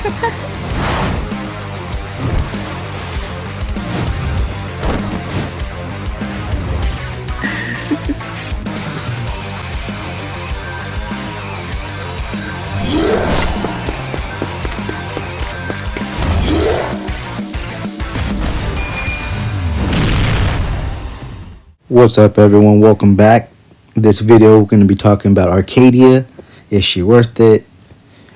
What's up, everyone? Welcome back. This video, we're going to be talking about Arcadia. Is she worth it?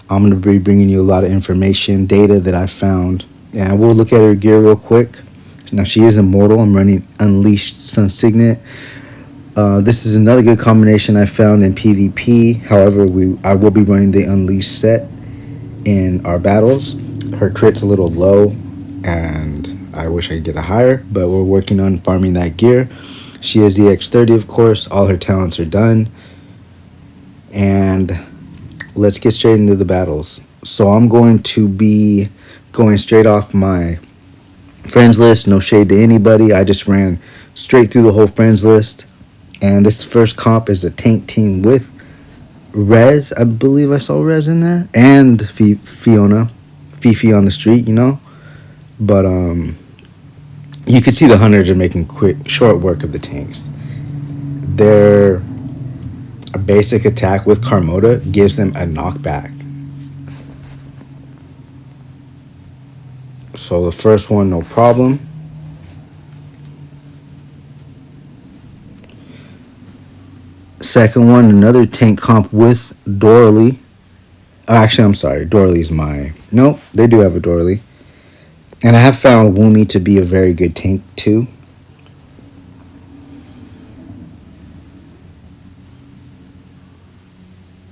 I'm going to be bringing you a lot of information, data that I found. And we'll look at her gear real quick. Now, she is immortal. I'm running Unleashed Sun Signet. This is another good combination I found in PvP. However, I will be running the Unleashed set in our battles. Her crit's a little low, and I wish I could get a higher, but we're working on farming that gear. She is the ex30, of course. All her talents are done. And let's get straight into the battles. So I'm going to be going straight off my friends list. No shade to anybody. I just ran straight through the whole friends list. And this first comp is a tank team with Rez. I believe I saw Rez in there. And Fiona. Fifi on the street, you know. But you could see the hunters are making short work of the tanks. Their basic attack with Carmota gives them a knockback. So the first one, no problem. Second one, another tank comp with Dorley. Actually, I'm sorry. Dorley's my... Nope, they do have a Dorley. And I have found Woomy to be a very good tank, too.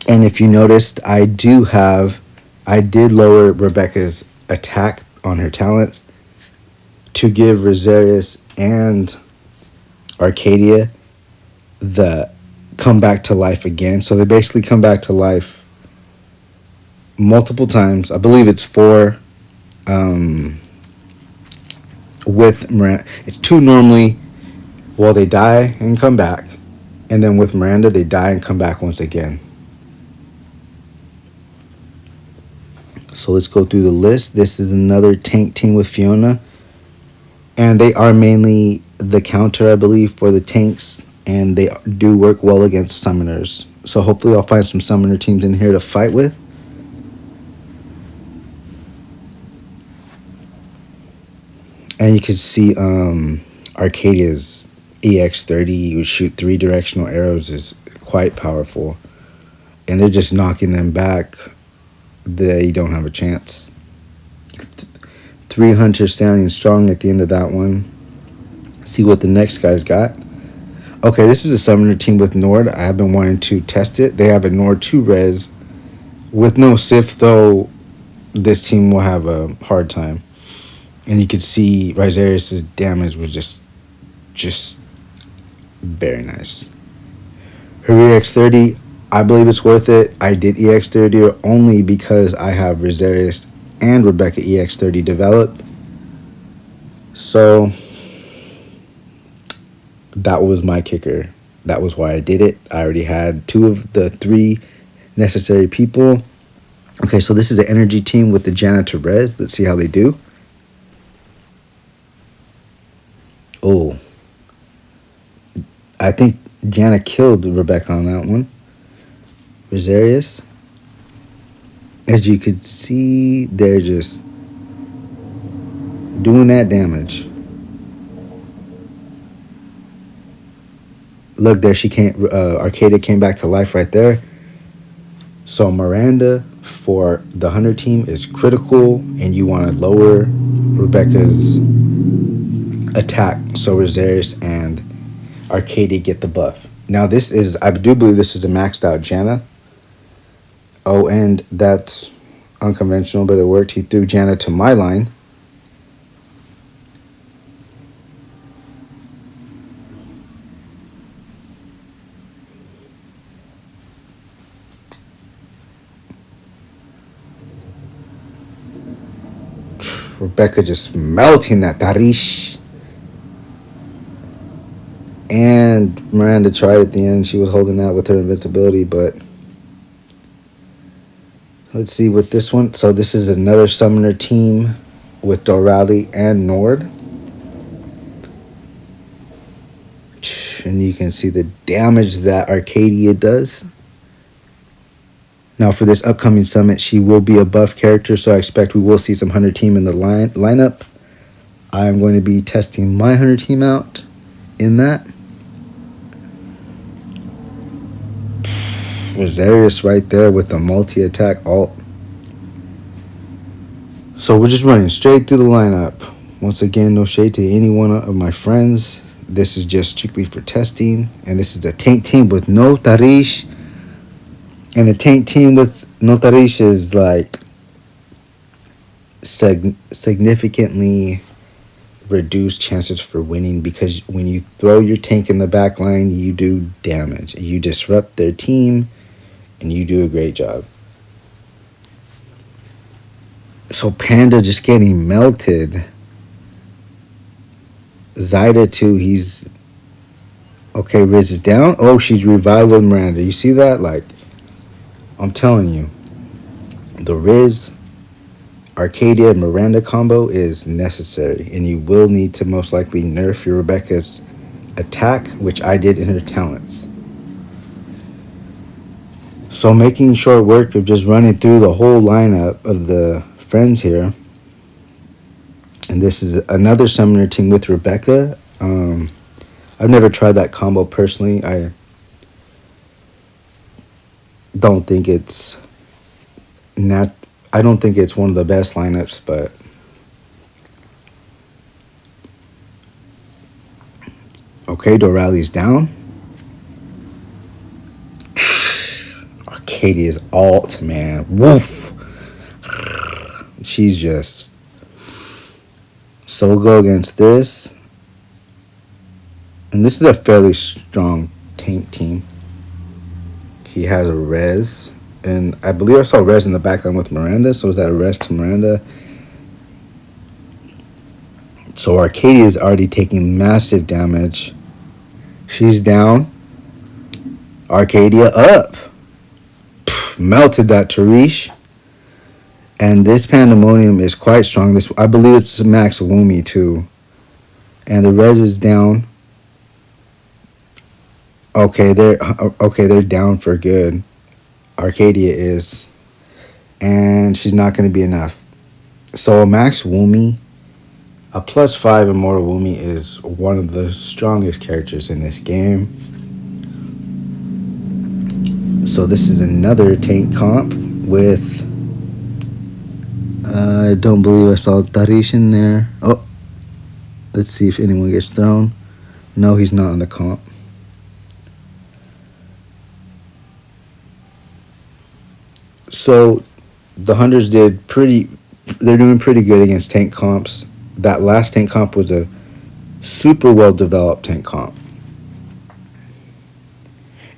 And if you noticed, I did lower Rebecca's attack on her talents to give Rosarius and Arcadia the come back to life again. So they basically come back to life multiple times. I believe it's 4 with Miranda. It's 2 normally. Well, they die and come back. And then with Miranda, they die and come back once again. So let's go through the list. This is another tank team with Fiona. And they are mainly the counter, I believe, for the tanks. And they do work well against summoners. So hopefully I'll find some summoner teams in here to fight with. And you can see Arcadia's ex30, which shoot 3 directional arrows, is quite powerful. And they're just knocking them back. They don't have a chance. 3 hunters standing strong at the end of that one. See what the next guy's got. Okay, this is a summoner team with Nord. I have been wanting to test it. They have a Nord 2 res. With no Sif, though, this team will have a hard time. And you can see Rosarius' damage was just very nice. Her EX30, I believe it's worth it. I did EX30 only because I have Rosarius and Rebecca EX30 developed. So that was my kicker. That was why I did it. I already had 2 of the 3 necessary people. Okay, so this is an energy team with the Janitor Res. Let's see how they do. Oh, I think Jana killed Rebecca on that one. Rosarius, as you could see, they're just doing that damage. Look, there she came. Arcadia came back to life right there. So Miranda for the Hunter team is critical, and you want to lower Rebecca's attack so Rosarius and Arcadia get the buff. Now this is, I do believe this is a maxed out Janna. Oh, and that's unconventional, but it worked. He threw Janna to my line. Rebecca just melting that Tarish. And Miranda tried at the end. She was holding out with her invincibility, but Let's see with this one. So this is another summoner team with Dorali and Nord. And you can see the damage that Arcadia does. Now for this upcoming summit, she will be a buff character, so I expect we will see some Hunter team in the lineup. I am going to be testing my Hunter team out in that. Rosarius right there with the multi-attack alt. So we're just running straight through the lineup. Once again, no shade to any one of my friends. This is just strictly for testing. And this is a tank team with no Tarish. And a tank team with no Tarish is like significantly reduced chances for winning, because when you throw your tank in the back line, you do damage. You disrupt their team and you do a great job. So Panda just getting melted. Zyda too, he's okay. Riz is down. Oh, she's revived with Miranda. You see that? Like, I'm telling you, the Riz Arcadia Miranda combo is necessary, and you will need to most likely nerf your Rebecca's attack, which I did in her talents. So making short work of just running through the whole lineup of the friends here. And this is another summoner team with Rebecca. I've never tried that combo personally. I don't think it's I don't think it's one of the best lineups, but okay, Dorali's down. Arcadia's alt, man. Woof. She's just. So we'll go against this. And this is a fairly strong tank team. He has a res. And I believe I saw res in the backline with Miranda. So is that a res to Miranda? So Arcadia is already taking massive damage. She's down. Arcadia up. Melted that Tarish. And this Pandemonium is quite strong. This, I believe it's max Woomy too. And the res is down. Okay, they're down for good. Arcadia is. And she's not going to be enough. So a max Woomy, a +5 Immortal Woomy is one of the strongest characters in this game. So this is another tank comp with, I don't believe I saw Tarish in there. Oh, let's see if anyone gets thrown. No, he's not on the comp. So the Hunters they're doing pretty good against tank comps. That last tank comp was a super well developed tank comp.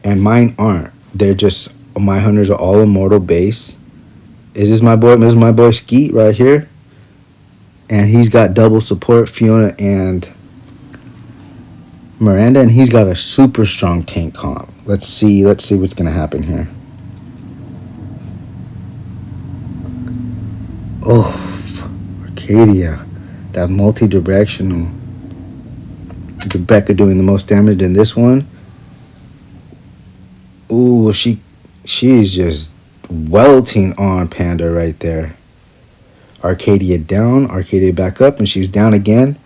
And mine aren't. They're just, my Hunters are all immortal base. This is my boy Skeet right here. And he's got double support, Fiona and Miranda, and he's got a super strong tank comp. Let's see what's gonna happen here. Oh, Arcadia. That multi-directional. Rebecca doing the most damage in this one. Ooh, she's just welting on Panda right there. Arcadia down, Arcadia back up, and she's down again.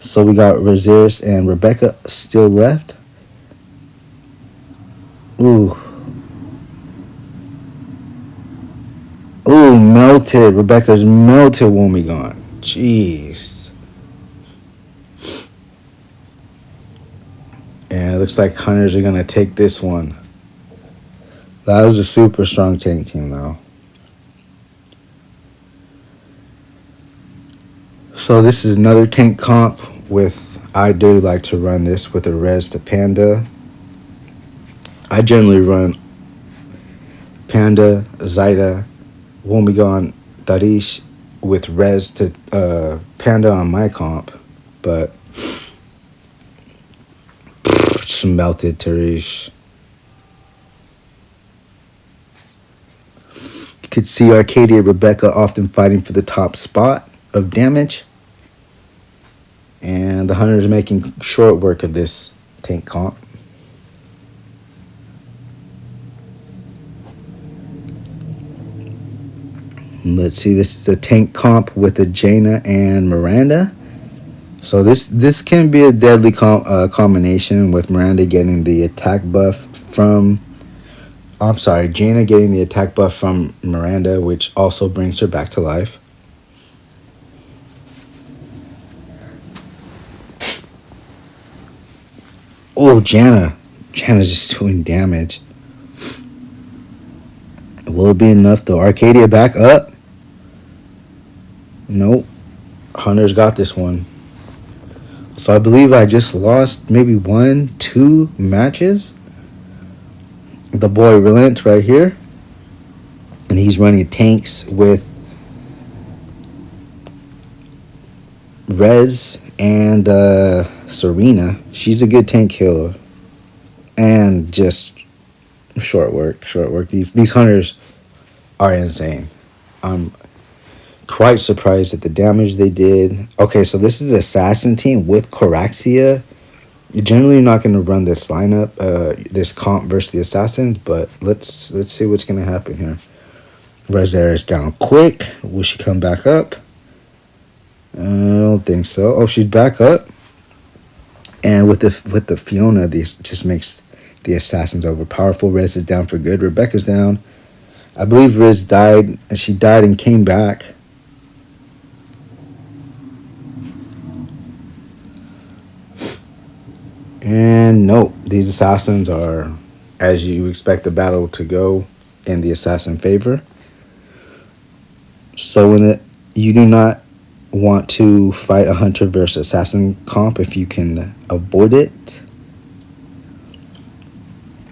So we got Rosarius and Rebecca still left. Ooh. Ooh, melted. Rebecca's melted Woomy gone. Jeez. And it looks like Hunters are going to take this one. That was a super strong tank team, though. So this is another tank comp with, I do like to run this with a res to Panda. I generally run Panda, Zyda, Womigon, Tarish with res to Panda on my comp. But just melted Tarish. Could see Arcadia Rebecca often fighting for the top spot of damage. And the hunter is making short work of this tank comp. Let's see, this is a tank comp with a Jaina and Miranda. So this can be a deadly combination, with Miranda getting the attack buff from... I'm sorry, Jaina getting the attack buff from Miranda, which also brings her back to life. Oh, Jana's just doing damage. Will it be enough though? Arcadia back up. Nope. Hunter's got this one. So I believe I just lost maybe 1-2 matches. The boy Relent right here. And he's running tanks with Rez and Serena. She's a good tank healer. And just short work. These hunters are insane. I'm quite surprised at the damage they did. Okay, so this is assassin team with Coraxia. You're generally not going to run this lineup, this comp versus the assassins, but let's see what's going to happen here. Rezair is down quick. Will she come back up? I don't think so. Oh, she's back up. And with the Fiona, this just makes the assassins overpowerful. Rez is down for good. Rebecca's down. I believe Riz died, and she died and came back. And nope, these assassins are, as you expect the battle to go, in the assassin favor. So you do not want to fight a hunter versus assassin comp if you can avoid it.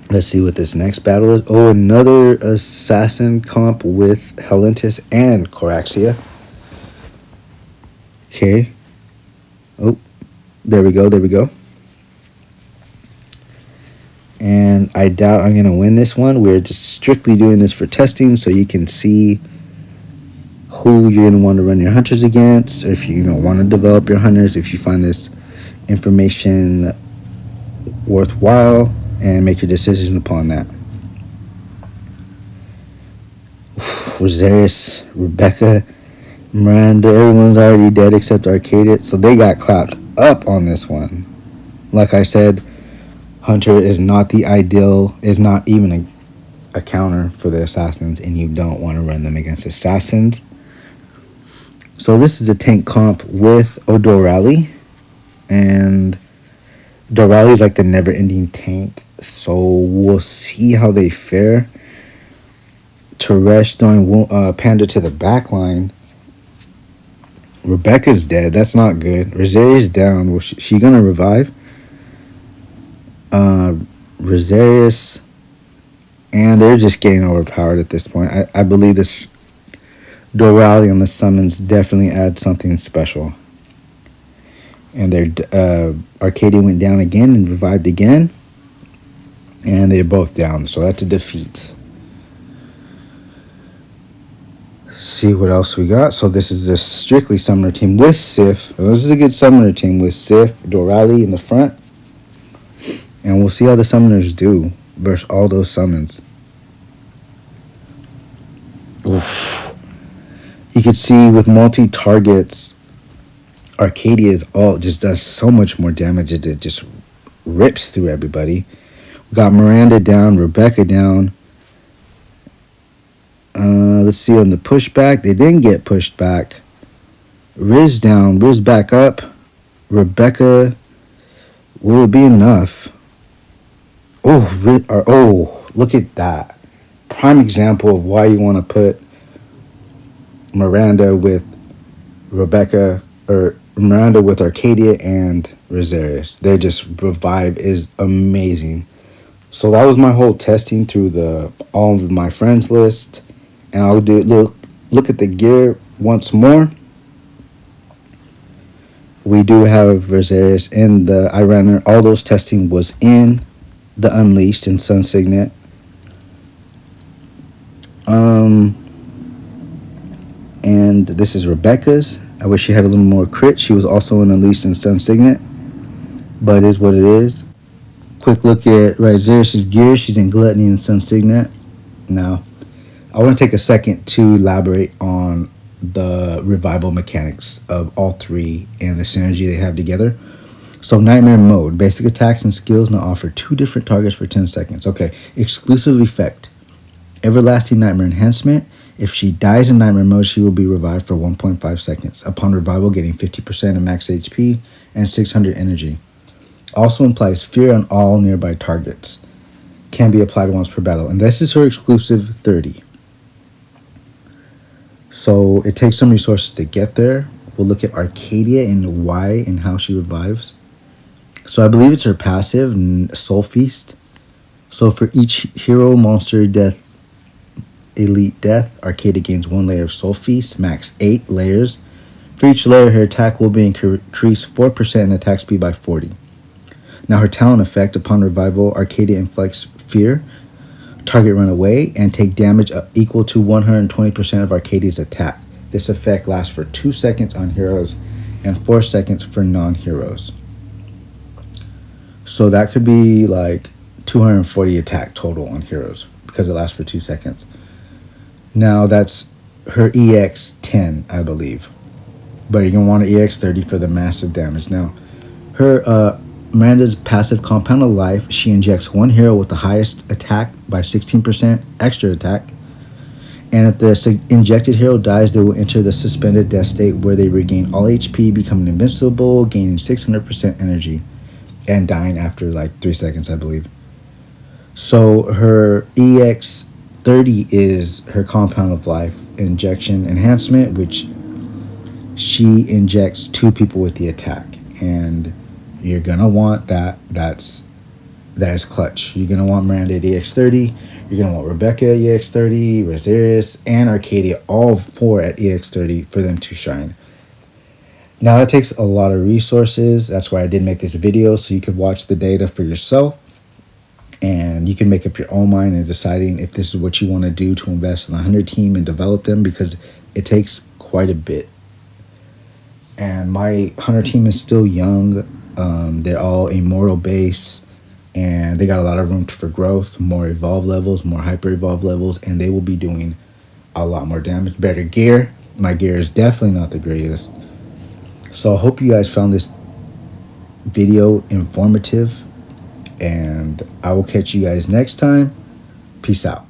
Let's see what this next battle is. Oh, another assassin comp with Helentis and Coraxia. Okay. Oh, there we go. And I doubt I'm going to win this one. We're just strictly doing this for testing so you can see who you're going to want to run your hunters against, or if you don't want to develop your hunters, if you find this information worthwhile, and make your decision upon that. Rosarius, Rebecca, Miranda, everyone's already dead except Arcadia, so they got clapped up on this one. Like I said, Hunter is not the ideal, is not even a counter for the assassins, and you don't want to run them against assassins. So this is a tank comp with Odorali, and Dorali is like the never-ending tank, so we'll see how they fare. Teresh throwing Panda to the back line. Rebecca's dead. That's not good. Rosaria's down. Was she gonna revive? Rosarius, and they're just getting overpowered at this point. I believe this Dorali on the summons definitely adds something special. And their Arcadia went down again and revived again, and they're both down. So that's a defeat. See what else we got. So this is a strictly summoner team with Sif. This is a good summoner team with Sif, Dorali in the front. And we'll see how the summoners do versus all those summons. Oof. You could see with multi-targets, Arcadia just does so much more damage. It just rips through everybody. We got Miranda down, Rebecca down. Let's see on the pushback. They didn't get pushed back. Riz down, Riz back up. Rebecca, will it be enough? Oh, look at that. Prime example of why you want to put Miranda with Rebecca, or Miranda with Arcadia and Rosarius. Their just revive is amazing. So that was my whole testing through all of my friends list. And I'll do look at the gear once more. We do have Rosarius and I ran all those testing was in the Unleashed and Sun Signet. And this is Rebecca's. I wish she had a little more crit. She was also an Unleashed and Sun Signet, but it is what it is. Quick look at Rhizerus' gear. She's in Gluttony and Sun Signet. Now, I want to take a second to elaborate on the revival mechanics of all three and the synergy they have together. So, Nightmare Mode. Basic attacks and skills now offer 2 different targets for 10 seconds. Okay, exclusive effect. Everlasting Nightmare Enhancement. If she dies in Nightmare Mode, she will be revived for 1.5 seconds. Upon revival, getting 50% of max HP and 600 energy. Also implies fear on all nearby targets. Can be applied once per battle. And this is her exclusive 30. So it takes some resources to get there. We'll look at Arcadia and why and how she revives. So I believe it's her passive, Soul Feast. So for each hero, monster, death, elite death, Arcadia gains 1 layer of Soul Feast, max 8 layers. For each layer, her attack will be increased 4% and attack speed by 40. Now her talent effect, upon revival, Arcadia inflicts fear, target run away, and take damage equal to 120% of Arcadia's attack. This effect lasts for 2 seconds on heroes and 4 seconds for non-heroes. So that could be like 240 attack total on heroes because it lasts for 2 seconds. Now that's her ex10, I believe. But you're going to want an ex30 for the massive damage. Now, her Miranda's passive Compound of Life, she injects 1 hero with the highest attack by 16% extra attack. And if the injected hero dies, they will enter the suspended death state where they regain all HP, becoming invincible, gaining 600% energy, and dying after like 3 seconds, I believe. So her EX30 is her Compound of Life injection enhancement, which she injects 2 people with the attack. And you're going to want that. That is clutch. You're going to want Miranda at EX30. You're going to want Rebecca at EX30, Rosarius, and Arcadia, all 4 at EX30 for them to shine. Now, that takes a lot of resources. That's why I did make this video, so you could watch the data for yourself. And you can make up your own mind in deciding if this is what you want to do to invest in the Hunter team and develop them, because it takes quite a bit. And my Hunter team is still young. They're all immortal base, and they got a lot of room for growth, more evolve levels, more hyper evolve levels, and they will be doing a lot more damage. Better gear. My gear is definitely not the greatest. So I hope you guys found this video informative, and I will catch you guys next time. Peace out.